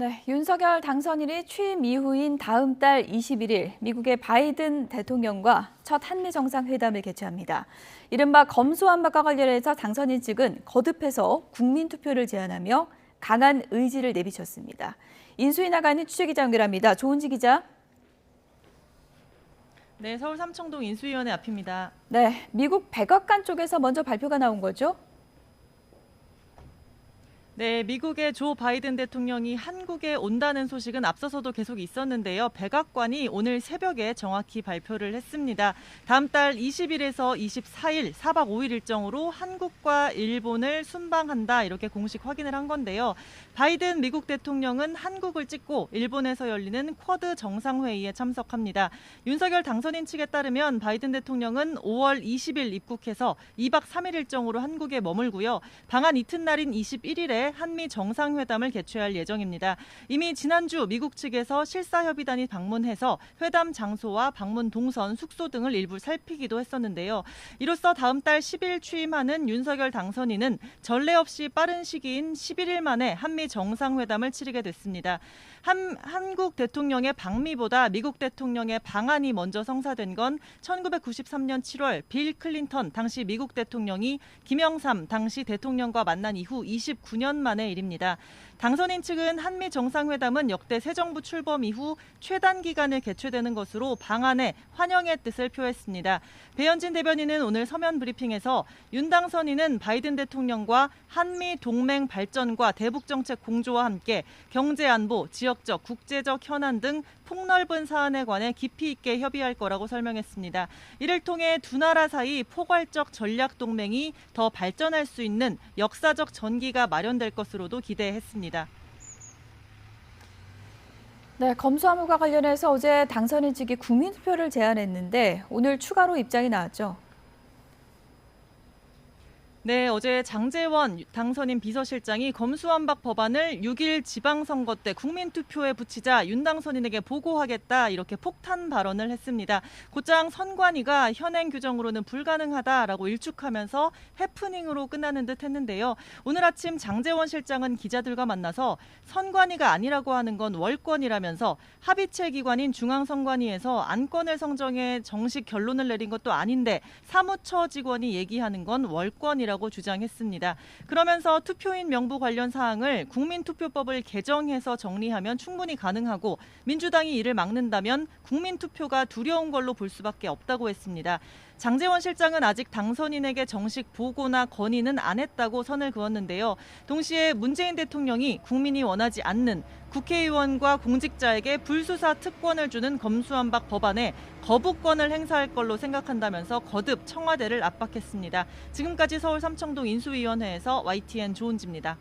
네, 윤석열 당선인이 취임 이후인 다음 달 21일 미국의 바이든 대통령과 첫 한미 정상회담을 개최합니다. 이른바 검수완박과 관련해서 당선인 측은 거듭해서 국민투표를 제안하며 강한 의지를 내비쳤습니다. 인수위 나가는 취재기자 연결합니다. 조은지 기자. 네, 서울 삼청동 인수위원회 앞입니다. 네, 미국 백악관 쪽에서 먼저 발표가 나온 거죠? 네, 미국의 조 바이든 대통령이 한국에 온다는 소식은 앞서서도 계속 있었는데요. 백악관이 오늘 새벽에 정확히 발표를 했습니다. 다음 달 20일에서 24일 4박 5일 일정으로 한국과 일본을 순방한다 이렇게 공식 확인을 한 건데요. 바이든 미국 대통령은 한국을 찍고 일본에서 열리는 쿼드 정상회의에 참석합니다. 윤석열 당선인 측에 따르면 바이든 대통령은 5월 20일 입국해서 2박 3일 일정으로 한국에 머물고요. 방한 이튿날인 21일에 한미 정상회담을 개최할 예정입니다. 이미 지난주 미국 측에서 실사협의단이 방문해서 회담 장소와 방문 동선, 숙소 등을 일부 살피기도 했었는데요. 이로써 다음 달 10일 취임하는 윤석열 당선인은 전례 없이 빠른 시기인 11일 만에 한미 정상회담을 치르게 됐습니다. 한국 대통령의 방미보다 미국 대통령의 방한이 먼저 성사된 건 1993년 7월 빌 클린턴 당시 미국 대통령이 김영삼 당시 대통령과 만난 이후 29년 만의 일입니다. 당선인 측은 한미 정상회담은 역대 새 정부 출범 이후 최단 기간에 개최되는 것으로 방한에 환영의 뜻을 표했습니다. 배현진 대변인은 오늘 서면 브리핑에서 윤 당선인은 바이든 대통령과 한미 동맹 발전과 대북 정책 공조와 함께 경제 안보, 지역적, 국제적 현안 등 폭넓은 사안에 관해 깊이 있게 협의할 거라고 설명했습니다. 이를 통해 두 나라 사이 포괄적 전략 동맹이 더 발전할 수 있는 역사적 전기가 마련될 것으로도 기대했습니다. 네, 검수완박과 관련해서 어제 당선인 측이 국민투표를 제안했는데 오늘 추가로 입장이 나왔죠. 네, 어제 장제원 당선인 비서실장이 검수완박 법안을 6일 지방선거 때 국민투표에 붙이자 윤 당선인에게 보고하겠다 이렇게 폭탄 발언을 했습니다. 곧장 선관위가 현행 규정으로는 불가능하다라고 일축하면서 해프닝으로 끝나는 듯 했는데요. 오늘 아침 장제원 실장은 기자들과 만나서 선관위가 아니라고 하는 건 월권이라면서 합의체 기관인 중앙선관위에서 안건을 성정해 정식 결론을 내린 것도 아닌데 사무처 직원이 얘기하는 건 월권이라고 주장했습니다. 그러면서 투표인 명부 관련 사항을 국민투표법을 개정해서 정리하면 충분히 가능하고 민주당이 이를 막는다면 국민투표가 두려운 걸로 볼 수밖에 없다고 했습니다. 장제원 실장은 아직 당선인에게 정식 보고나 건의는 안 했다고 선을 그었는데요. 동시에 문재인 대통령이 국민이 원하지 않는 국회의원과 공직자에게 불수사 특권을 주는 검수완박 법안에 거부권을 행사할 걸로 생각한다면서 거듭 청와대를 압박했습니다. 지금까지 서울 삼청동 인수위원회에서 YTN 조은지입니다.